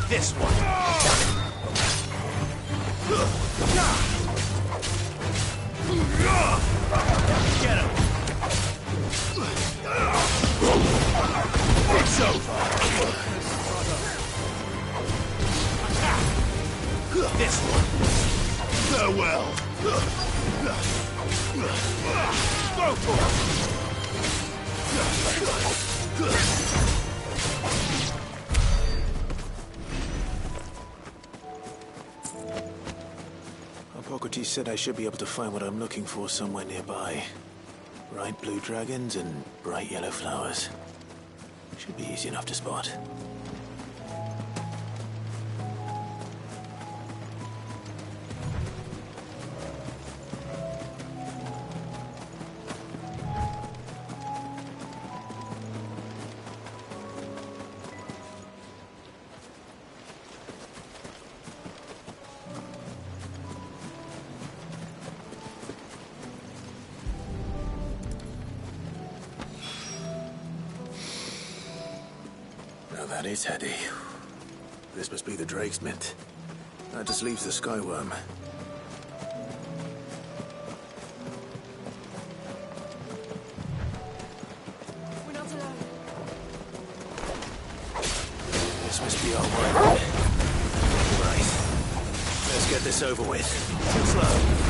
This one. Get him. It's over. This one. Farewell. Go for it. Hippocrates said I should be able to find what I'm looking for somewhere nearby. Bright blue dragons and bright yellow flowers. Should be easy enough to spot. That is heady. This must be the Drake's Mint. That just leaves the Skyworm. We're not alone. This must be our way. Right. Let's get this over with. Too slow.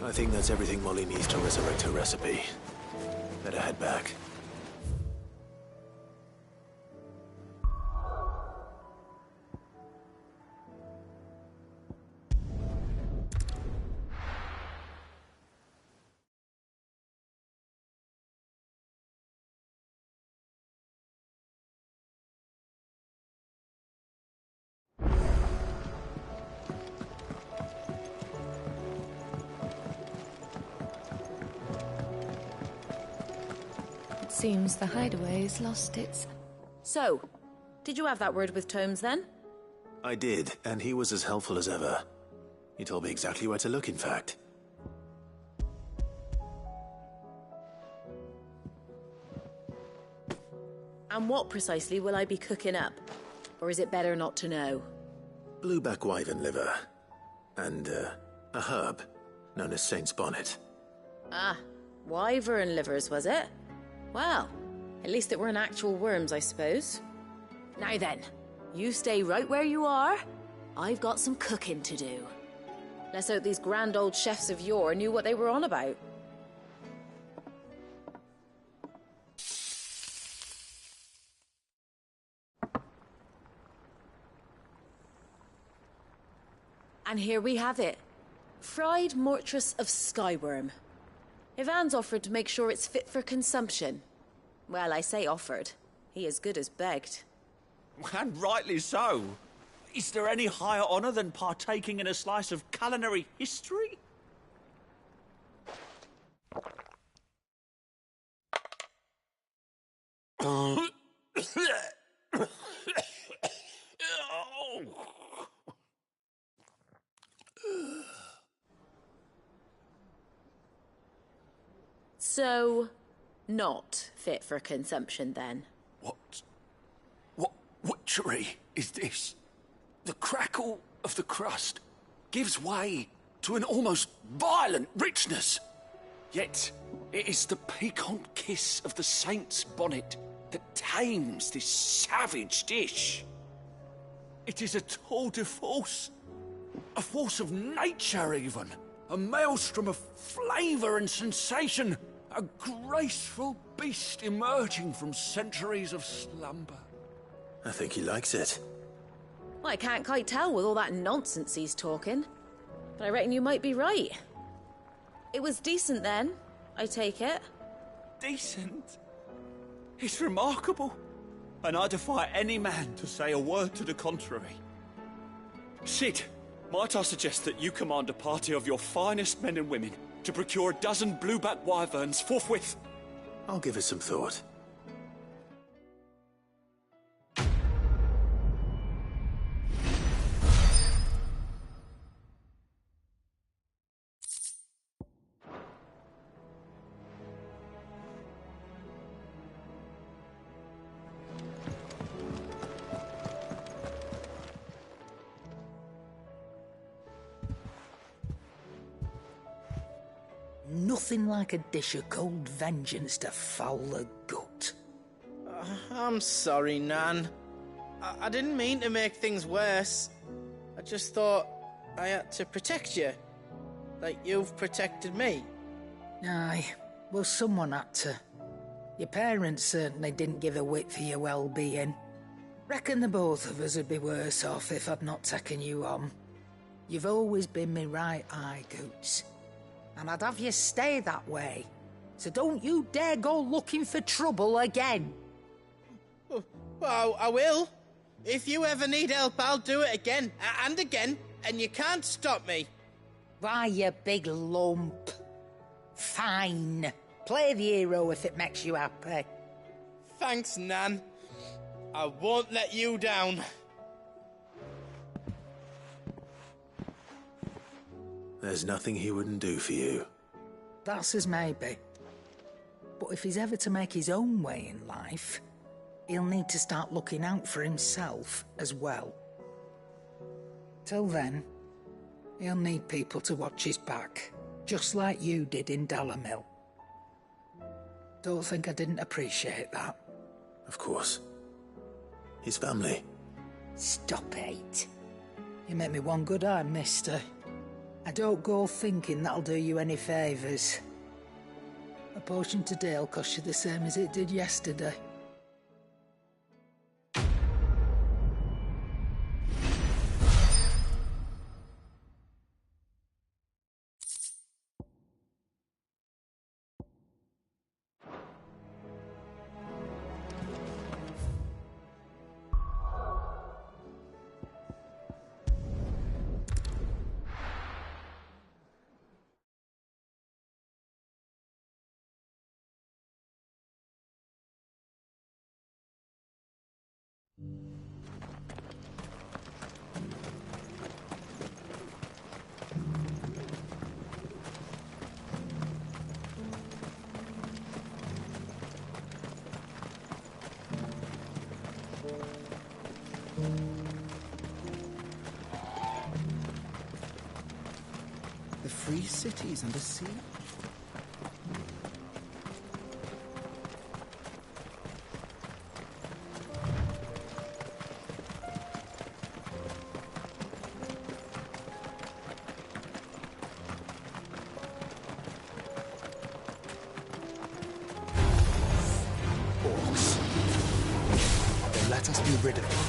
I think that's everything Molly needs to resurrect her recipe. Better head back. Seems the hideaway's lost its... So, did you have that word with Tomes then? I did, and he was as helpful as ever. He told me exactly where to look, in fact. And what precisely will I be cooking up? Or is it better not to know? Blueback wyvern liver. And, a herb known as Saint's Bonnet. Ah, wyvern livers, was it? Well, at least it weren't actual worms, I suppose. Now then, you stay right where you are. I've got some cooking to do. Let's hope these grand old chefs of yore knew what they were on about. And here we have it. Fried mortress of skyworm. Ivan's offered to make sure it's fit for consumption. Well, I say offered. He as good as begged. And rightly so. Is there any higher honor than partaking in a slice of culinary history? So, not fit for consumption then? What witchery is this? The crackle of the crust gives way to an almost violent richness. Yet, it is the piquant kiss of the saint's bonnet that tames this savage dish. It is a tour de force. A force of nature, even. A maelstrom of flavour and sensation. A graceful beast emerging from centuries of slumber. I think he likes it. Well, I can't quite tell with all that nonsense he's talking. But I reckon you might be right. It was decent then, I take it. Decent? It's remarkable. And I defy any man to say a word to the contrary. Sid, might I suggest that you command a party of your finest men and women to procure a dozen blueback wyverns forthwith? I'll give it some thought. Nothing like a dish of cold vengeance to foul the gut. I'm sorry, Nan. I didn't mean to make things worse. I just thought I had to protect you. Like you've protected me. Aye, well, someone had to. Your parents certainly didn't give a whit for your well-being. Reckon the both of us would be worse off if I'd not taken you on. You've always been me right eye, Goots. And I'd have you stay that way. So don't you dare go looking for trouble again. Well, I will. If you ever need help, I'll do it again and again, and you can't stop me. Why, you big lump. Fine. Play the hero if it makes you happy. Thanks, Nan. I won't let you down. There's nothing he wouldn't do for you. That's as maybe. But if he's ever to make his own way in life, he'll need to start looking out for himself as well. Till then, he'll need people to watch his back, just like you did in Dalamil. Don't think I didn't appreciate that. Of course. His family. Stop it. You make me one good eye, mister. I don't go thinking that'll do you any favours. A potion today'll cost you the same as it did yesterday. The free cities under siege? Orcs. Then let us be rid of them.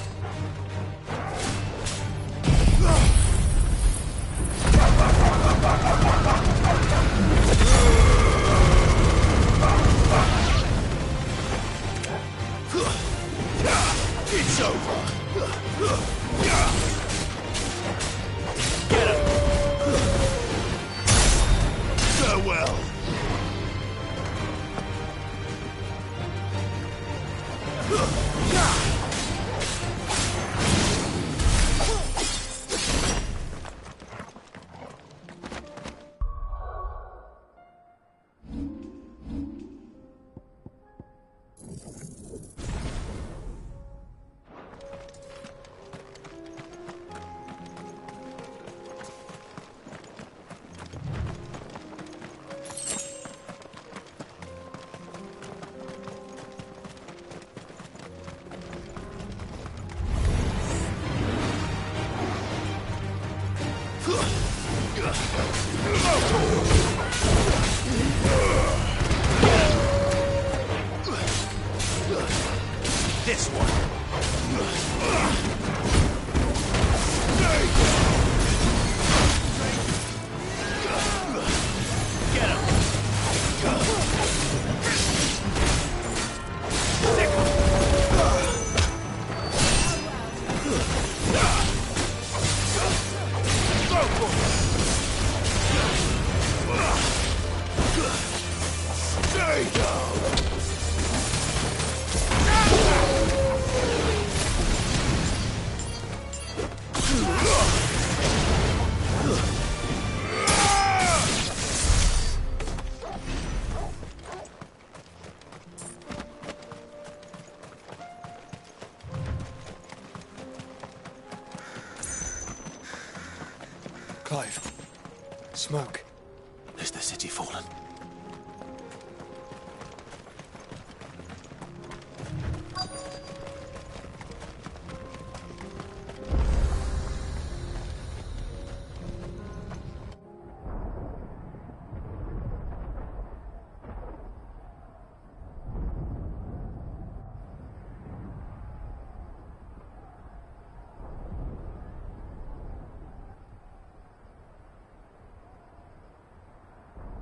It's over. Get him. Farewell. This one. Get him. Stay down. Clive. Smoke. Is the city fallen?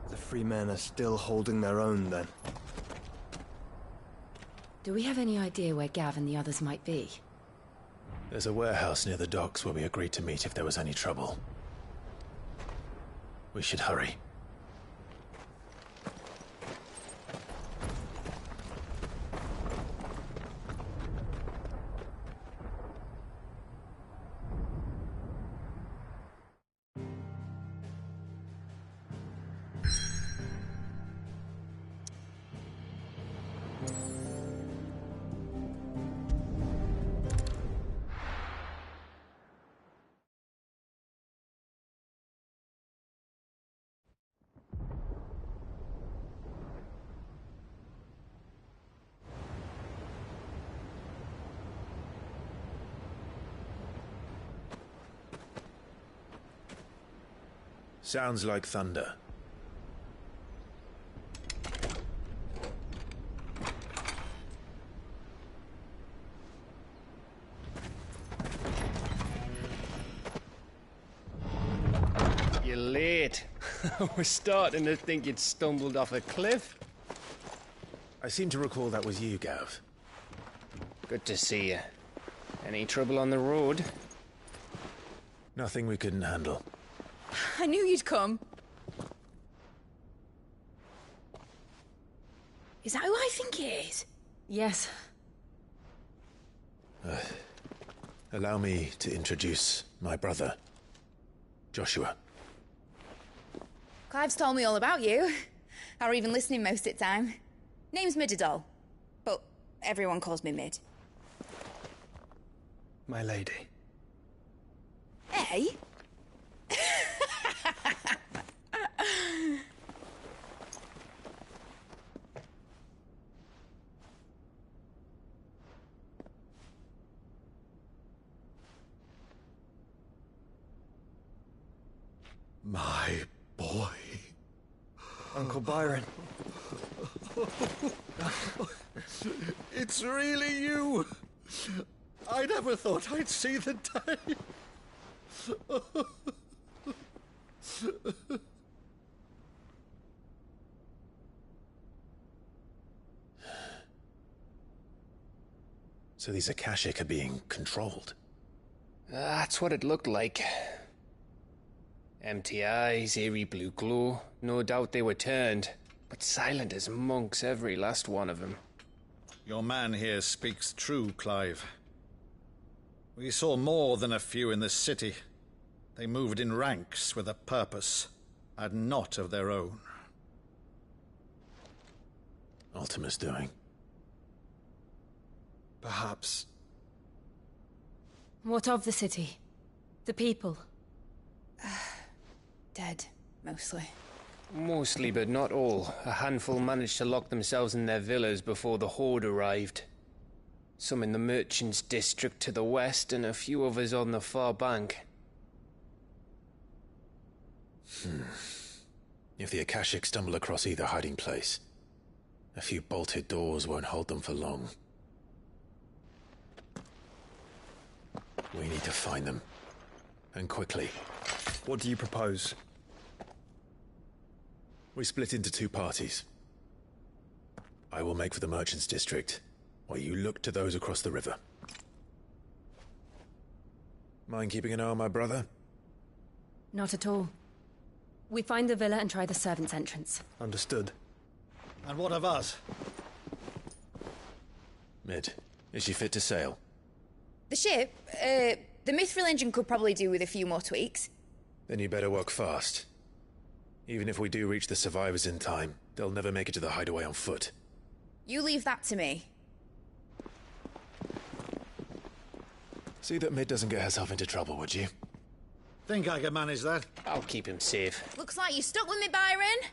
The free men are still holding their own, then. Do we have any idea where Gav and the others might be? There's a warehouse near the docks where we agreed to meet if there was any trouble. We should hurry. Sounds like thunder. You're late. We're starting to think you'd stumbled off a cliff. I seem to recall that was you, Gav. Good to see you. Any trouble on the road? Nothing we couldn't handle. I knew you'd come. Is that who I think it is? Yes. Allow me to introduce my brother, Joshua. Clive's told me all about you. Or even listening most of the time. Name's Midadol, but everyone calls me Mid. My lady. Hey? My boy. Uncle Byron. It's really you. I never thought I'd see the day. So these Akashic are being controlled. That's what it looked like. Empty eyes, eerie blue glow. No doubt they were turned, but silent as monks, every last one of them. Your man here speaks true, Clive. We saw more than a few in this city. They moved in ranks with a purpose, and not of their own. Ultima's doing. Perhaps. What of the city? The people? Dead, mostly. Mostly, but not all. A handful managed to lock themselves in their villas before the Horde arrived. Some in the Merchants' District to the west, and a few others on the far bank. If the Akashic stumble across either hiding place, a few bolted doors won't hold them for long. We need to find them. And quickly. What do you propose? We split into two parties. I will make for the Merchants' District, while you look to those across the river. Mind keeping an eye on my brother? Not at all. We find the villa and try the servants' entrance. Understood. And what of us? Mid, is she fit to sail? The ship, the mithril engine could probably do with a few more tweaks. Then you better work fast. Even if we do reach the survivors in time, they'll never make it to the hideaway on foot. You leave that to me. See that Mid doesn't get herself into trouble, would you? Think I can manage that? I'll keep him safe. Looks like you stuck with me, Byron.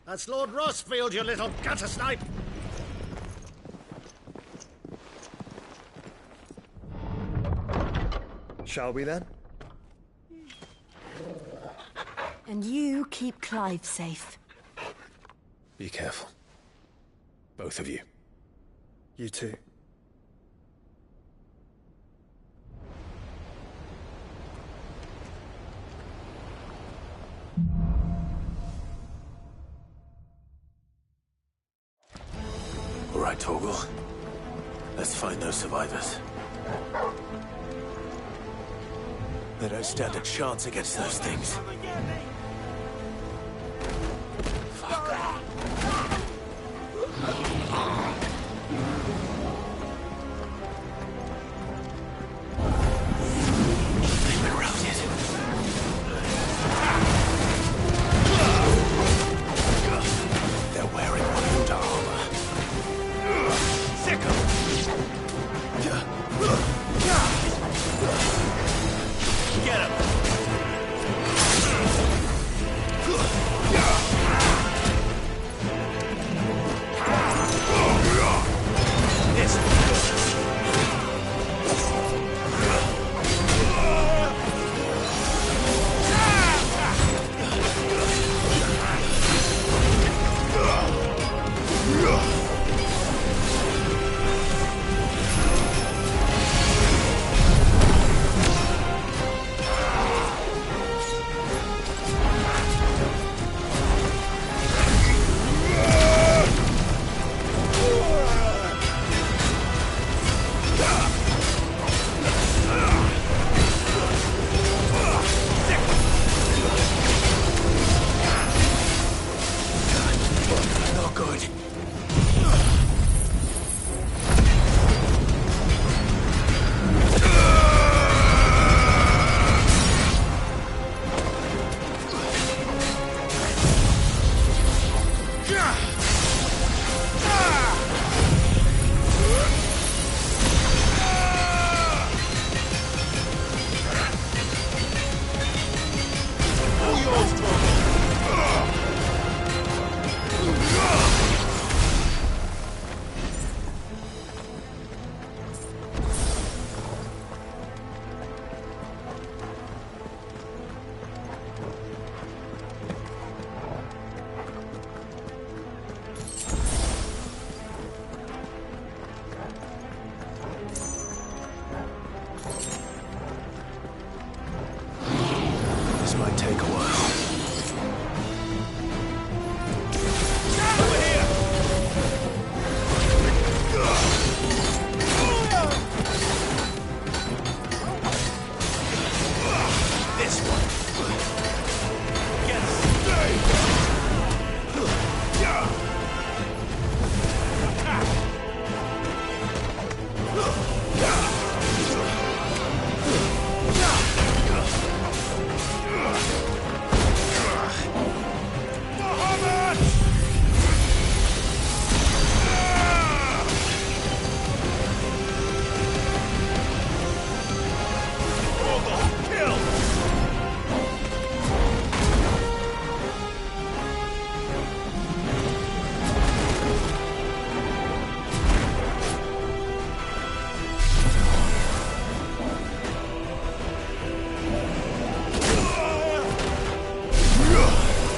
That's Lord Rossfield, you little gutter snipe! Shall we then? And you keep Clive safe. Be careful. Both of you. You too. All right, Torgal. Let's find those survivors. They don't stand a chance against those things.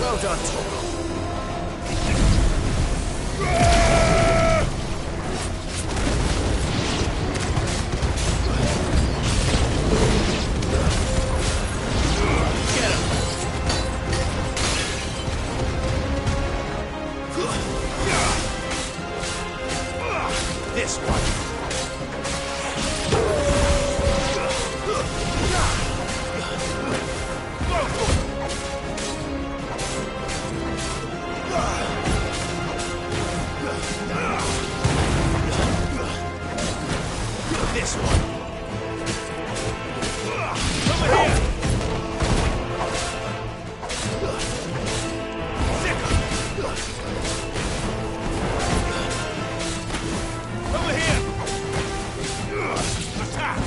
Well done, Torgal. This one. This one. Over here. Over here. Attack.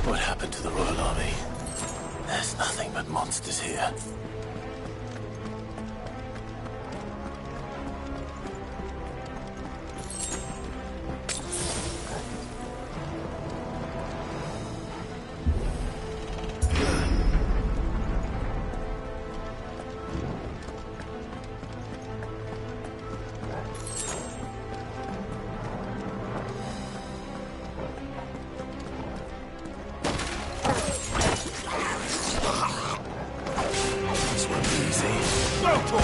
What happened to the Royal Army? There's nothing but monsters here. This won't be easy. Go for it!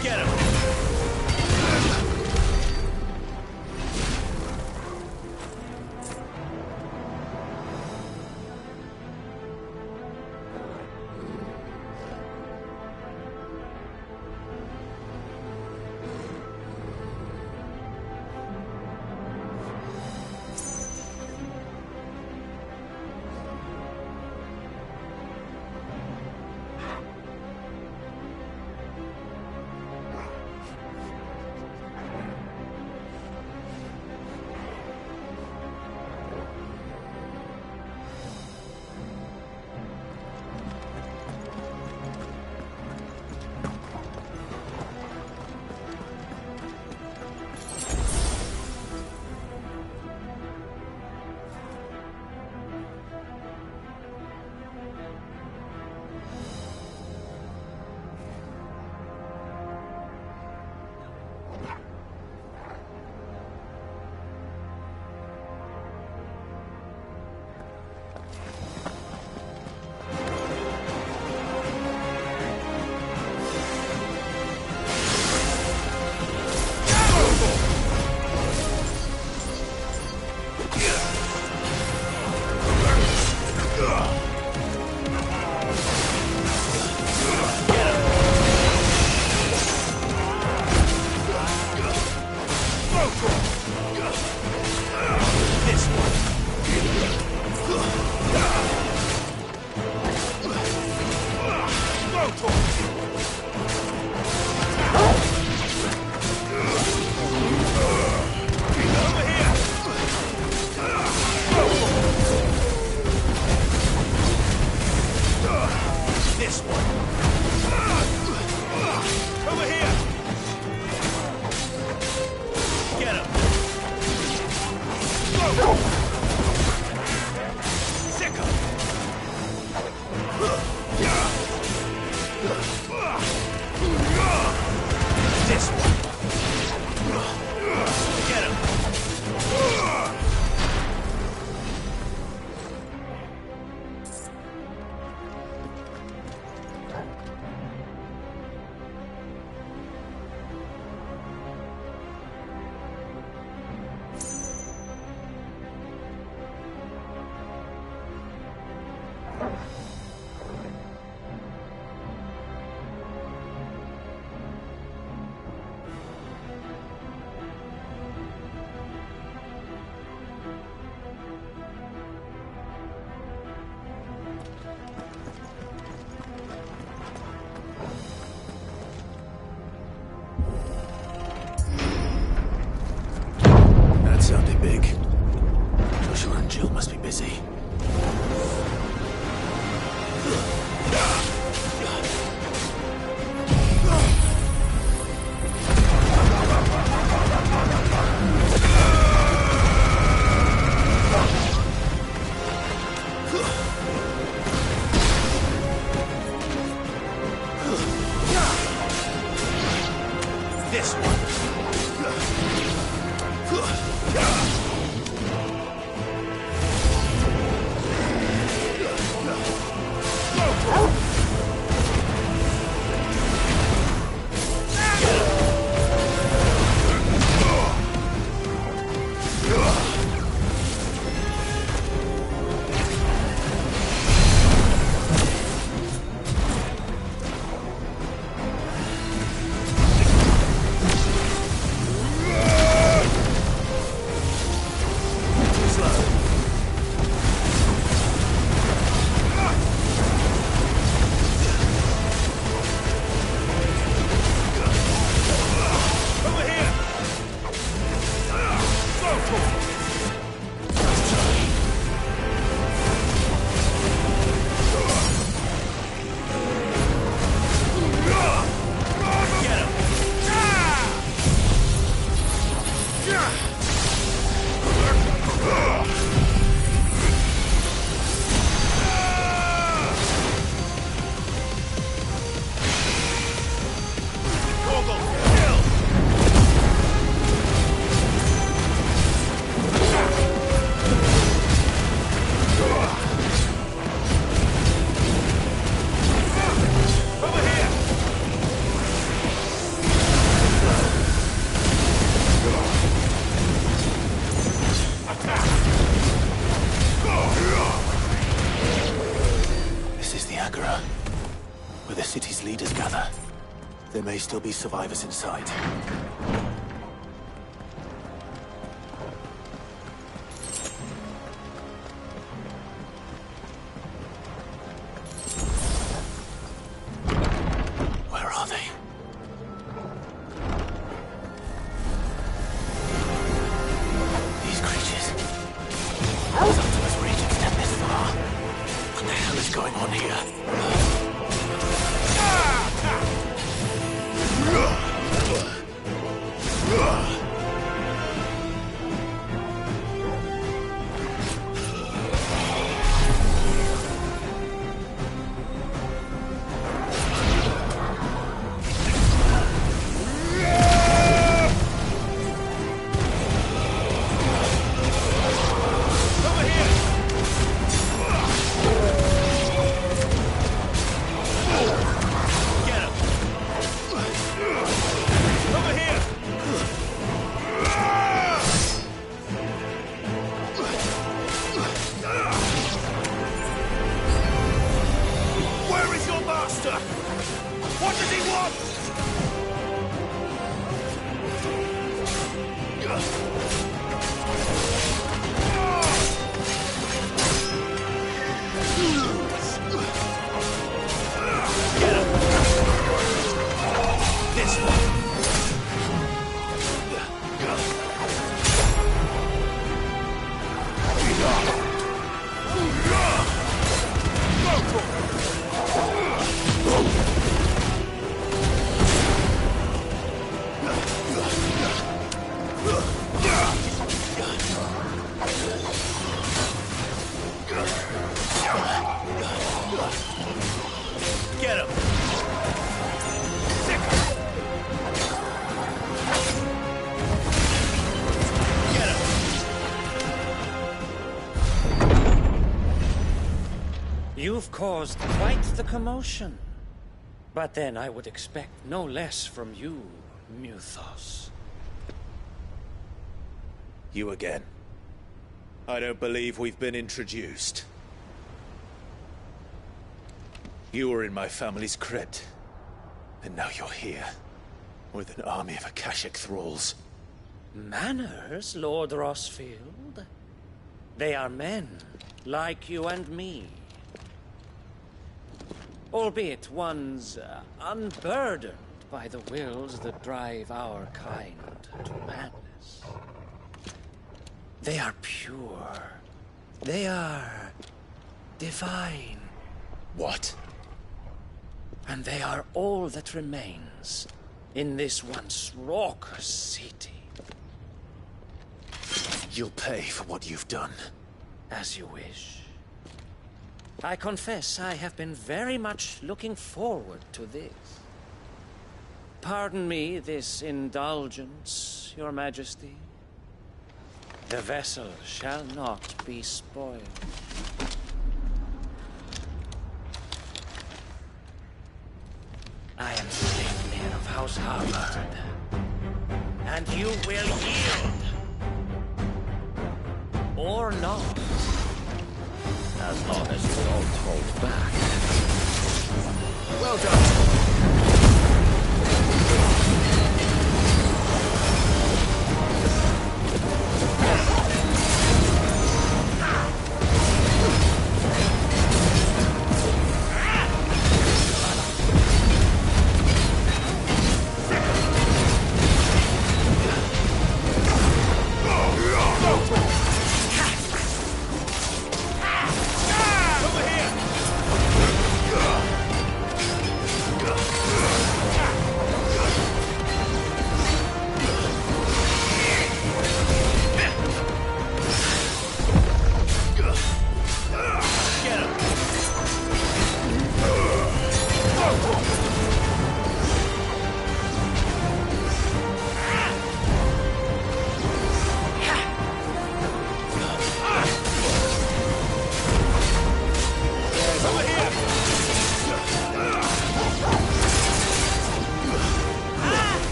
Get him! That sounded big. Joshua and Jill must be busy. This one. Where the city's leaders gather. There may still be survivors inside. Where are they? These creatures. Sometimes reach extend this far. What the hell is going on here? What does he want? Get him! This one. Get him! Sick! Get him! You've caused quite the commotion. But then I would expect no less from you, Muthos. You again. I don't believe we've been introduced. You were in my family's crypt. And now you're here. With an army of Akashic thralls. Manners, Lord Rossfield? They are men, like you and me. Albeit ones unburdened by the wills that drive our kind to madness. They are pure. They are divine. What? And they are all that remains in this once raucous city. You'll pay for what you've done. As you wish. I confess I have been very much looking forward to this. Pardon me this indulgence, Your Majesty. The vessel shall not be spoiled. I am Sleipnir of House Harvard, and you will yield. Or not. As long as you don't hold back. Well done.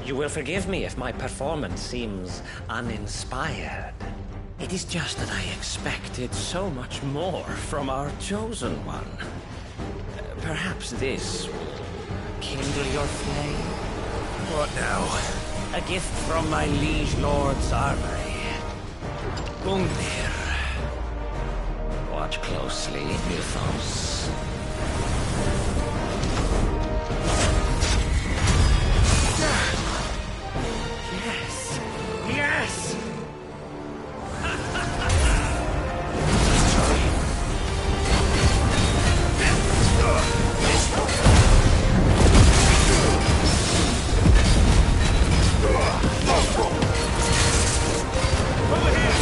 You will forgive me if my performance seems uninspired. It is just that I expected so much more from our chosen one. Perhaps this will kindle your flame? What now? A gift from my liege lord's armory. Gungnir. Watch closely, Mythos. Yes! Yes! Over here!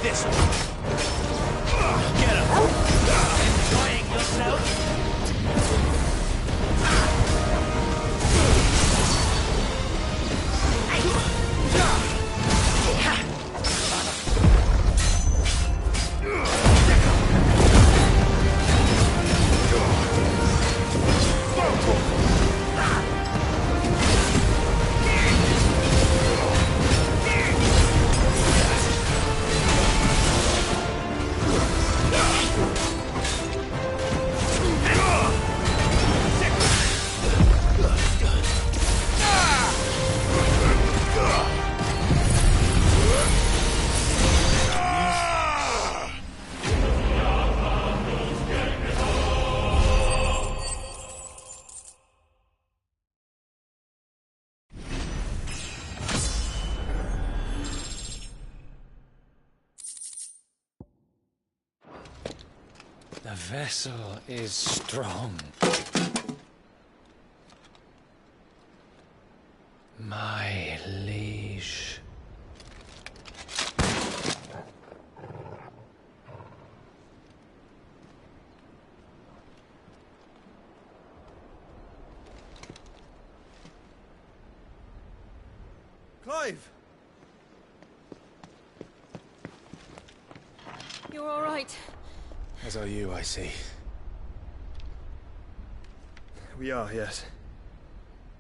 this one. Get him! Enjoying yourself? The vessel is strong. My liege. Clive! You're all right. As are you, I see. We are, yes.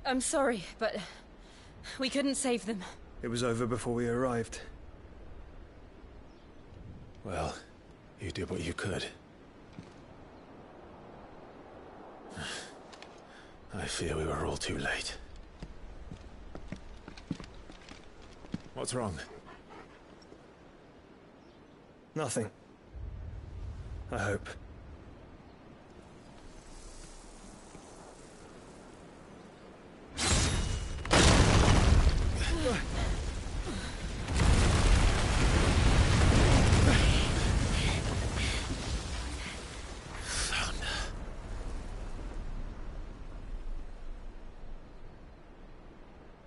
I'm sorry, but we couldn't save them. It was over before we arrived. Well, you did what you could. I fear we were all too late. What's wrong? Nothing. I hope.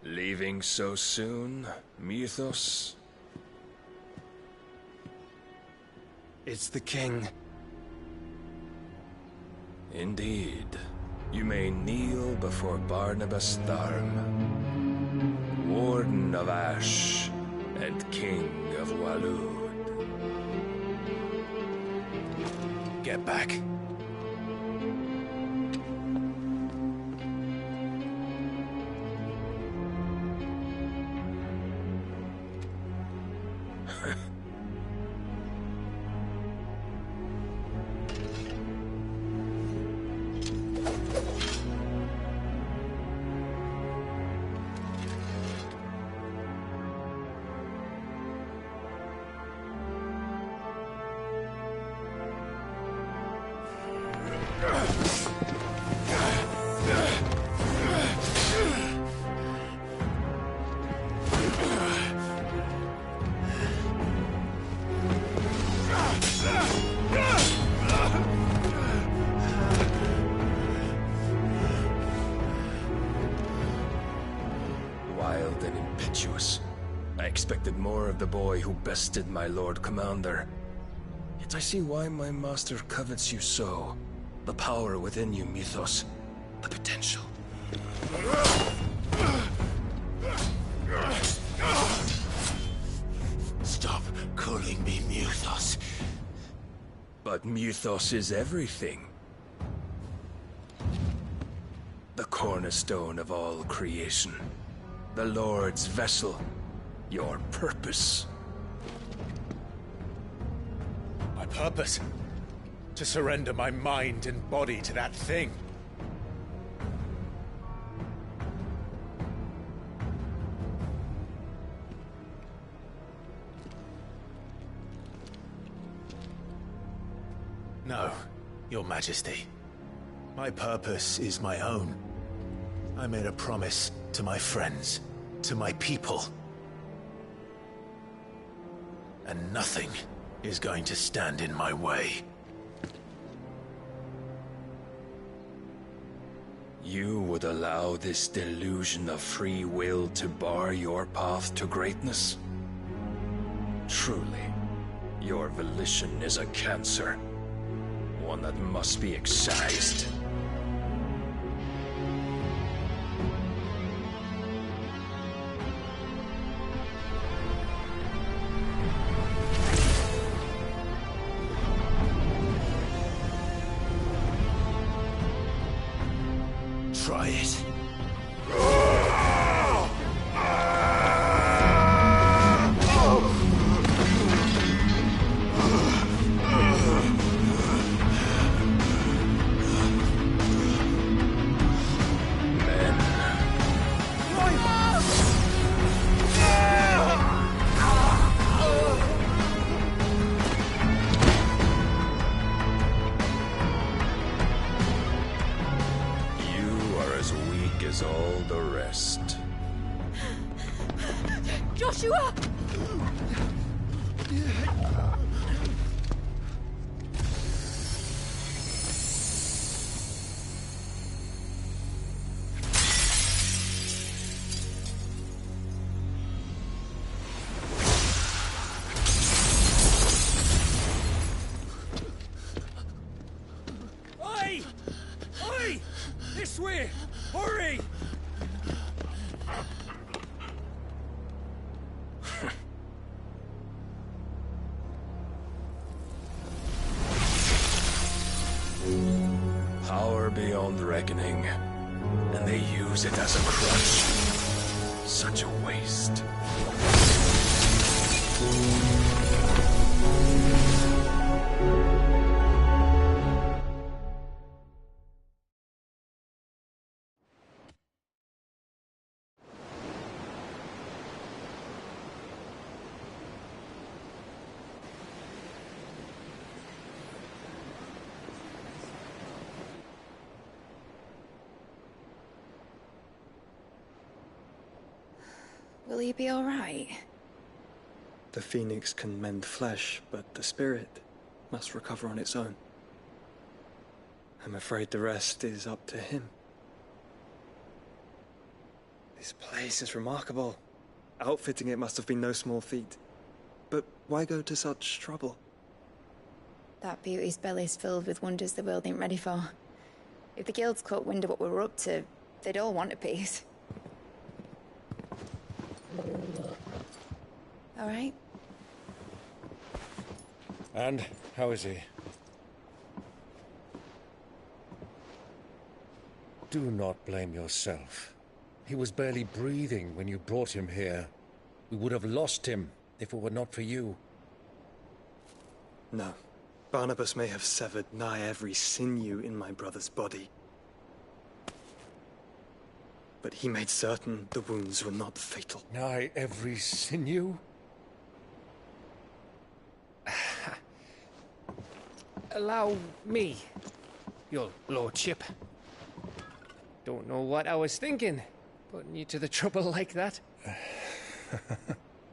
Leaving so soon, Mythos? It's the king. Indeed. You may kneel before Barnabas Tharm, Warden of Ash and King of Waloed. Get back. Wild and impetuous. I expected more of the boy who bested my Lord Commander. Yet I see why my master covets you so. The power within you, Mythos. The potential. Stop calling me Mythos. But Mythos is everything. The cornerstone of all creation. The Lord's vessel. Your purpose. My purpose? To surrender my mind and body to that thing. No, Your Majesty. My purpose is my own. I made a promise to my friends, to my people. And nothing is going to stand in my way. You would allow this delusion of free will to bar your path to greatness? Truly, Your volition is a cancer. One that must be excised. Try it. As all the rest. Joshua! Oi! Oi! This way! Hurry! Power beyond reckoning, and they use it as a crutch. Such a waste. Will he be all right? The phoenix can mend flesh, but the spirit must recover on its own. I'm afraid the rest is up to him. This place is remarkable. Outfitting it must have been no small feat. But why go to such trouble? That beauty's belly's filled with wonders the world ain't ready for. If the guilds caught wind of what we were up to, they'd all want a piece. All right? And how is he? Do not blame yourself. He was barely breathing when you brought him here. We would have lost him if it were not for you. No. Barnabas may have severed nigh every sinew in my brother's body. But he made certain the wounds were not fatal. Nigh every sinew? Allow me, your lordship. Don't know what I was thinking, putting you to the trouble like that.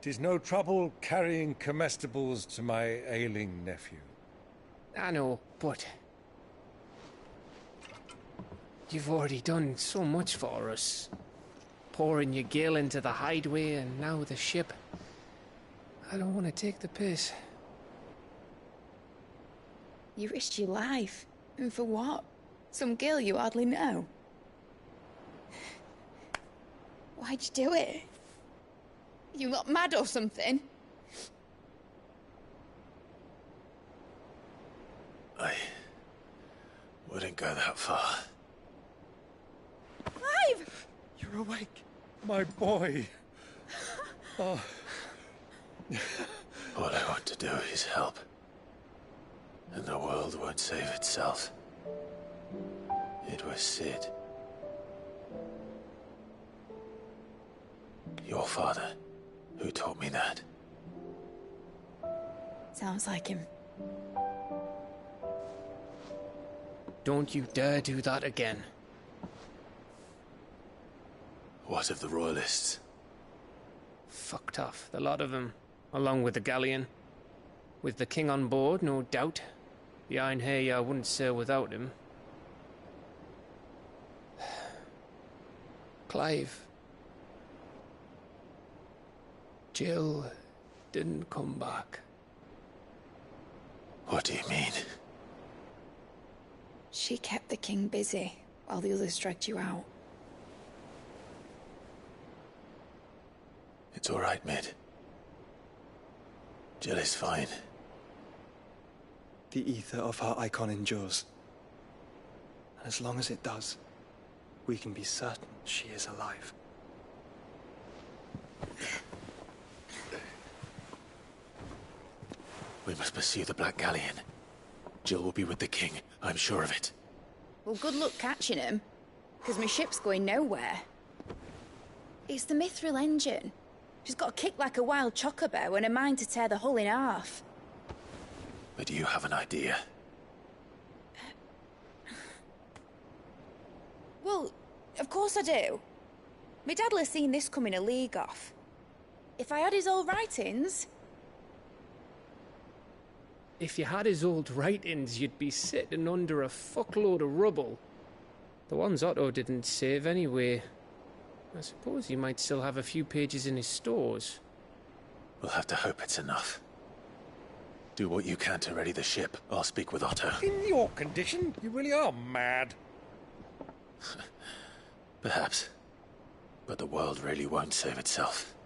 'Tis no trouble carrying comestibles to my ailing nephew. I know, but you've already done so much for us. Pouring your gil into the hideaway and now the ship. I don't want to take the piss. You risked your life. And for what? Some girl you hardly know. Why'd you do it? You got mad or something? I wouldn't go that far. Clive! You're awake, my boy. Oh. All I want to do is help. And the world won't save itself. It was Sid. Your father, who taught me that. Sounds like him. Don't you dare do that again. What of the Royalists? Fucked off, the lot of them, along with the galleon. With the king on board, no doubt. The Iron Hair I wouldn't sail without him. Clive. Jill didn't come back. What do you mean? She kept the king busy while the others dragged you out. It's all right, Mid. Jill is fine. The ether of her icon endures. And as long as it does, we can be certain she is alive. We must pursue the Black Galleon. Jill will be with the king, I'm sure of it. Well, good luck catching him, because my ship's going nowhere. It's the Mithril engine. She's got a kick like a wild chocobo and a mind to tear the hull in half. But do you have an idea? Well, of course I do. My dad'll have seen this coming a league off. If I had his old writings... If you had his old writings, you'd be sitting under a fuckload of rubble. The ones Otto didn't save anyway. I suppose he might still have a few pages in his stores. We'll have to hope it's enough. Do what you can to ready the ship. I'll speak with Otto. In your condition, you really are mad. Perhaps. But the world really won't save itself.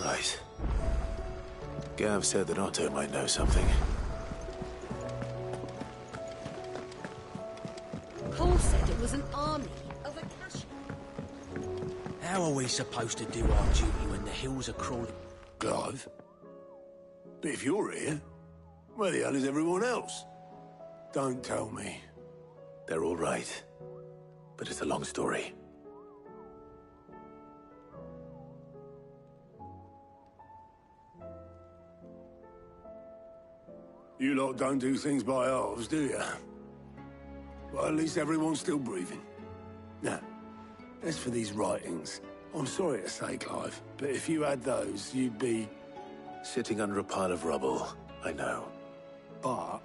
Right. Gav said that Otto might know something. Paul said it was an army of Akasha. How are we supposed to do our duty when the hills are crawling? Clive? But if you're here, where the hell is everyone else? Don't tell me. They're all right. But it's a long story. You lot don't do things by halves, do you? Well, at least everyone's still breathing. Now, as for these writings, I'm sorry to say, Clive, but if you had those, you'd be... Sitting under a pile of rubble, I know. But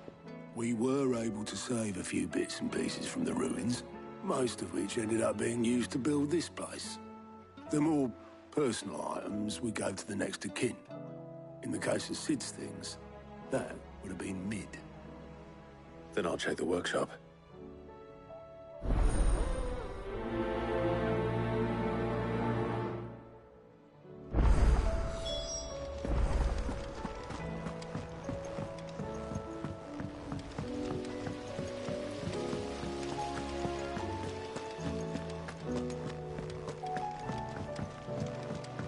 we were able to save a few bits and pieces from the ruins, most of which ended up being used to build this place. The more personal items we gave to the next of kin. In the case of Sid's things, that would have been Mid. Then I'll check the workshop.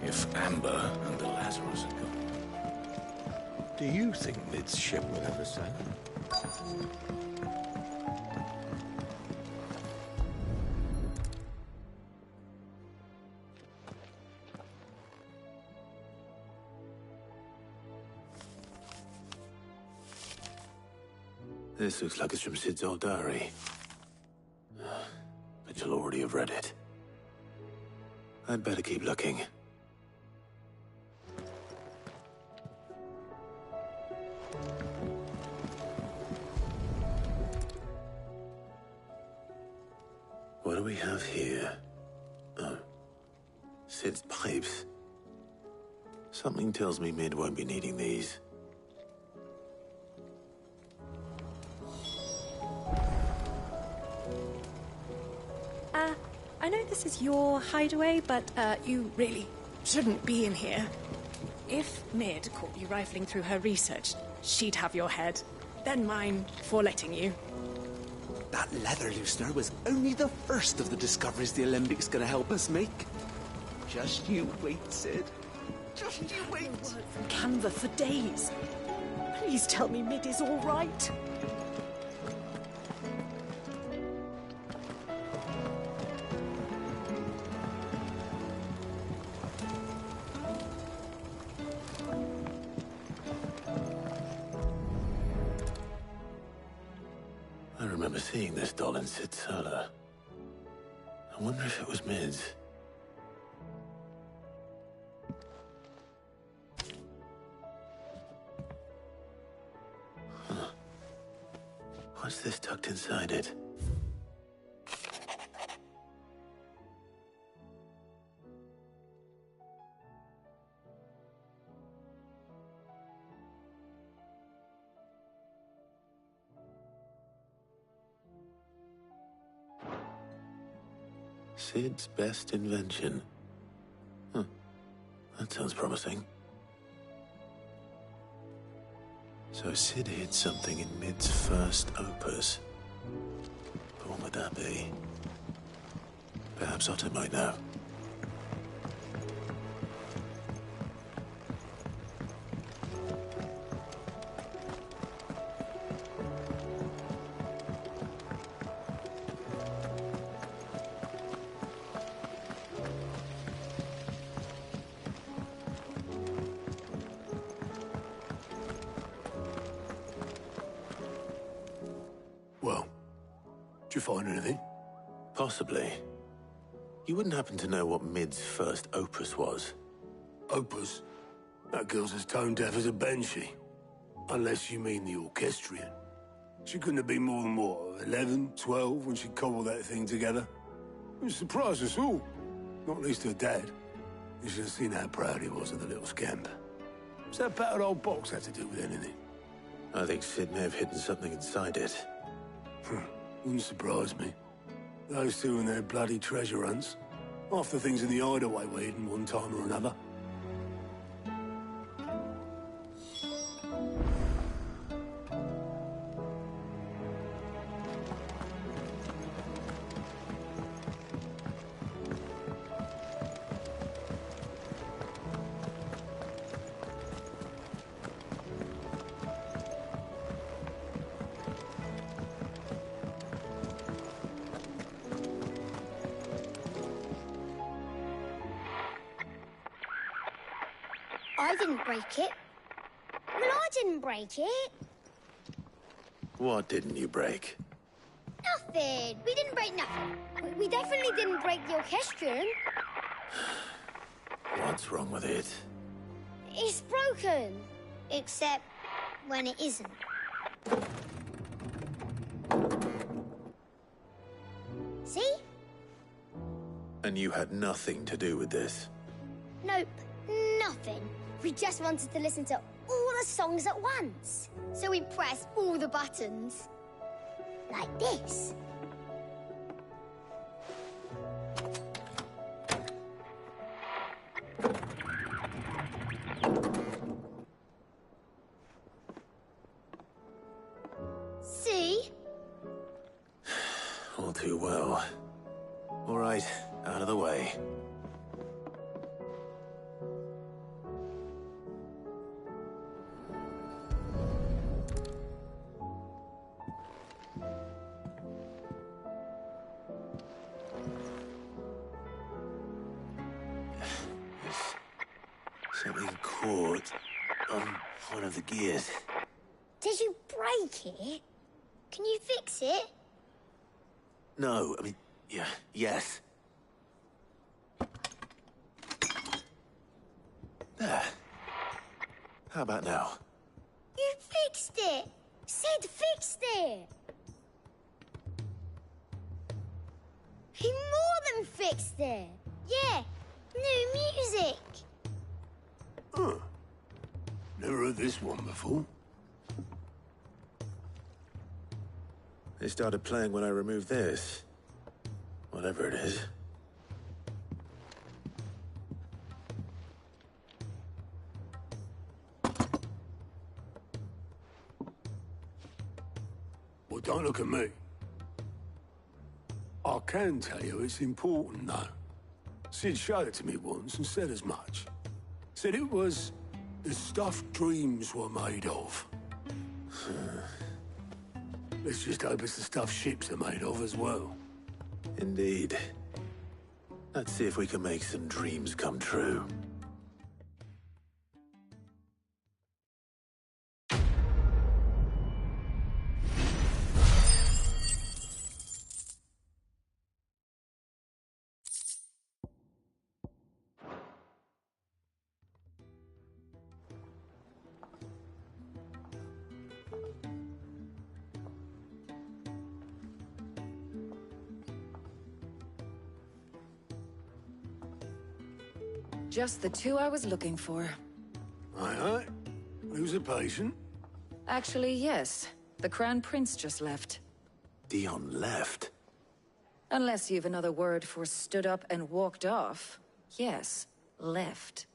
If Amber and the Lazarus are gone, do you think Mid's ship will ever sail? This looks like it's from Sid's old diary. But you'll already have read it. I'd better keep looking. What do we have here? Oh. Sid's pipes. Something tells me Mid won't be needing these. I know this is your hideaway, but you really shouldn't be in here. If Mid caught you rifling through her research, she'd have your head, then mine for letting you. That leather loosener was only the first of the discoveries the Alembic gonna help us make. Just you wait, Sid. Just you wait. I've heard from Kanveru for days. Please tell me Mid is all right. I remember seeing this doll in Sid's cellar. I wonder if it was Mid's. Huh. What's this tucked inside it? Sid's best invention. Huh. That sounds promising. So Sid hid something in Mid's first opus. But what would that be? Perhaps Otto might know. Did you find anything? Possibly. You wouldn't happen to know what Mid's first opus was? Opus? That girl's as tone deaf as a banshee. Unless you mean the orchestrion. She couldn't have been more than, what, 11, 12 when she cobbled that thing together? It surprised us all. Not least her dad. You should have seen how proud he was of the little scamp. What's that battered old box had to do with anything? I think Sid may have hidden something inside it. Wouldn't surprise me. Those two and their bloody treasure hunts. Half the things in the hideaway were hidden one time or another. I didn't break it. Well, I didn't break it. What didn't you break? Nothing. We didn't break nothing. We definitely didn't break the orchestrion. What's wrong with it? It's broken. Except when it isn't. See? And you had nothing to do with this? Nope. Nothing. We just wanted to listen to all the songs at once. So we pressed all the buttons. Like this. See? All too well. All right, out of the way. Something caught on one of the gears. Did you break it? Can you fix it? No, I mean, yeah, yes. There. How about now? You fixed it! Sid fixed it! He more than fixed it! Yeah, new music! Huh. Never heard this one before. They started playing when I removed this. Whatever it is. Well, don't look at me. I can tell you it's important, though. Sid showed it to me once and said as much. Said it was the stuff dreams were made of. Let's just hope it's the stuff ships are made of as well. Indeed. Let's see if we can make some dreams come true. Just the two I was looking for. Aye. Who's a patient? Actually, yes. The Crown Prince just left. Dion left? Unless you've another word for stood up and walked off. Yes, left.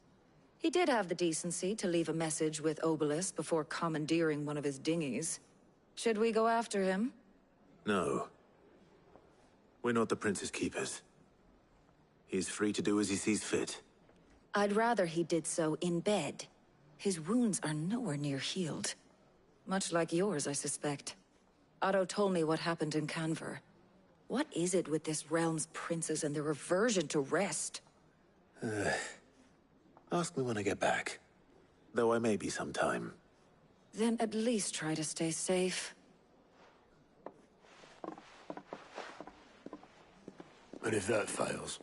He did have the decency to leave a message with Obelisk before commandeering one of his dinghies. Should we go after him? No. We're not the Prince's keepers. He's free to do as he sees fit. I'd rather he did so in bed. His wounds are nowhere near healed. Much like yours, I suspect. Otto told me what happened in Kanveru. What is it with this realm's princes and their aversion to rest? Ask me when I get back. Though I may be sometime. Then at least try to stay safe. And if that fails,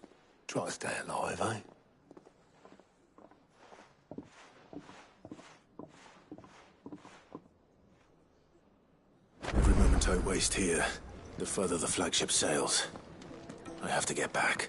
try to stay alive, eh? Every moment I waste here, the further the flagship sails. I have to get back.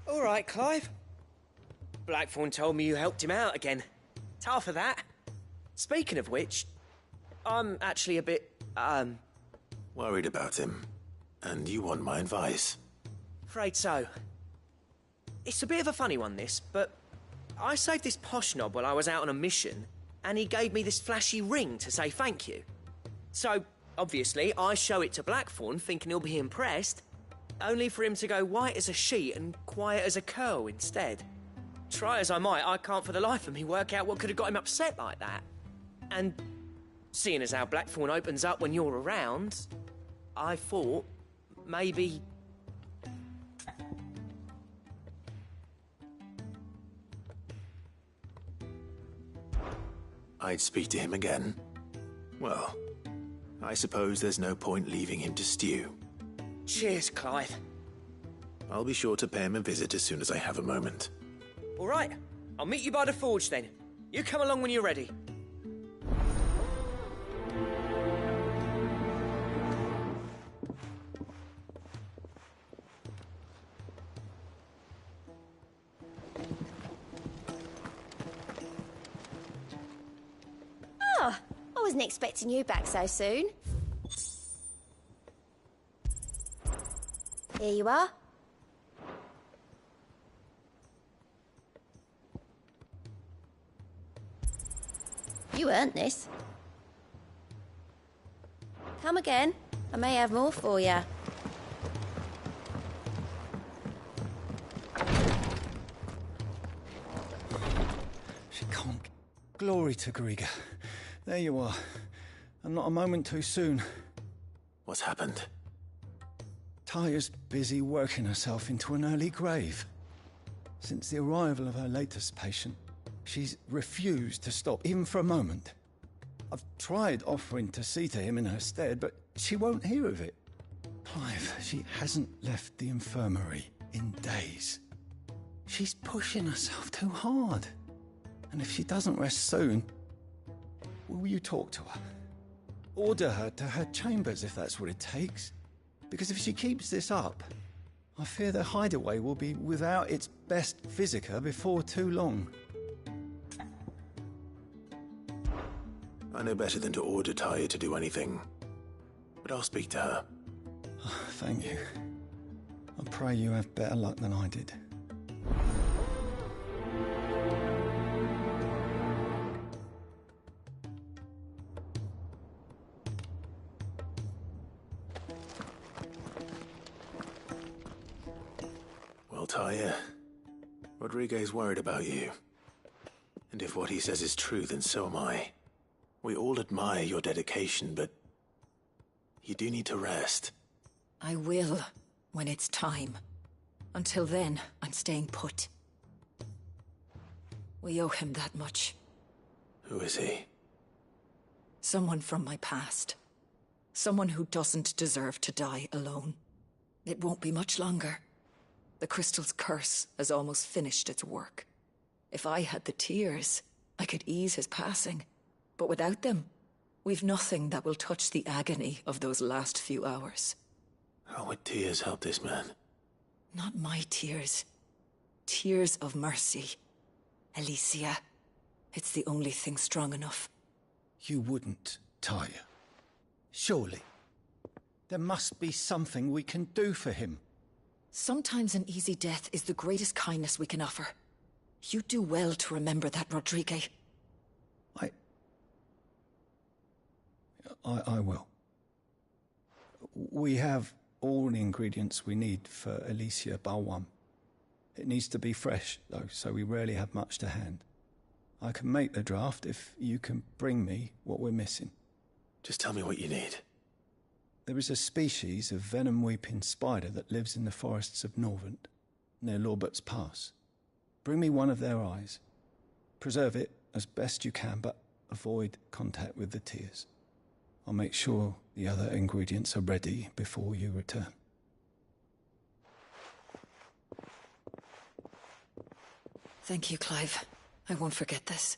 All right, Clive. Blackthorn told me you helped him out again. Tough for that. Speaking of which, I'm actually a bit, Worried about him. And you want my advice? afraid so. It's a bit of a funny one, this, but I saved this posh knob while I was out on a mission, and he gave me this flashy ring to say thank you. So, obviously, I show it to Blackthorn, thinking he'll be impressed, only for him to go white as a sheet and quiet as a curl instead. Try as I might, I can't for the life of me work out what could have got him upset like that. And seeing as how Blackthorn opens up when you're around, I thought maybe... I'd speak to him again. Well, I suppose there's no point leaving him to stew. Cheers, Clive. I'll be sure to pay him a visit as soon as I have a moment. All right, I'll meet you by the forge then. You come along when you're ready. Oh, I wasn't expecting you back so soon. Here you are. You earned this. Come again. I may have more for you. She can't. Glory to Griga. There you are. And not a moment too soon. What's happened? Taya's busy working herself into an early grave. Since the arrival of her latest patient, she's refused to stop, even for a moment. I've tried offering to see to him in her stead, but she won't hear of it. Clive, she hasn't left the infirmary in days. She's pushing herself too hard. And if she doesn't rest soon, will you talk to her? Order her to her chambers if that's what it takes. Because if she keeps this up, I fear the hideaway will be without its best physica before too long. I know better than to order Taya to do anything. But I'll speak to her. Thank you. I pray you have better luck than I did. Well, Taya, Rodriguez worried about you. And if what he says is true, then so am I. We all admire your dedication, but you do need to rest. I will, when it's time. Until then, I'm staying put. We owe him that much. Who is he? Someone from my past. Someone who doesn't deserve to die alone. It won't be much longer. The crystal's curse has almost finished its work. If I had the tears, I could ease his passing. But without them, we've nothing that will touch the agony of those last few hours. How would tears help this man? Not my tears. Tears of mercy. Alicia, it's the only thing strong enough. You wouldn't, Tyre. Surely. There must be something we can do for him. Sometimes an easy death is the greatest kindness we can offer. You do well to remember that, Rodrigue. I will. We have all the ingredients we need for Alicia Balwam. It needs to be fresh, though, so we rarely have much to hand. I can make the draft if you can bring me what we're missing. Just tell me what you need. There is a species of venom-weeping spider that lives in the forests of Norvent, near Lorbert's Pass. Bring me one of their eyes. Preserve it as best you can, but avoid contact with the tears. I'll make sure the other ingredients are ready before you return. Thank you, Clive. I won't forget this.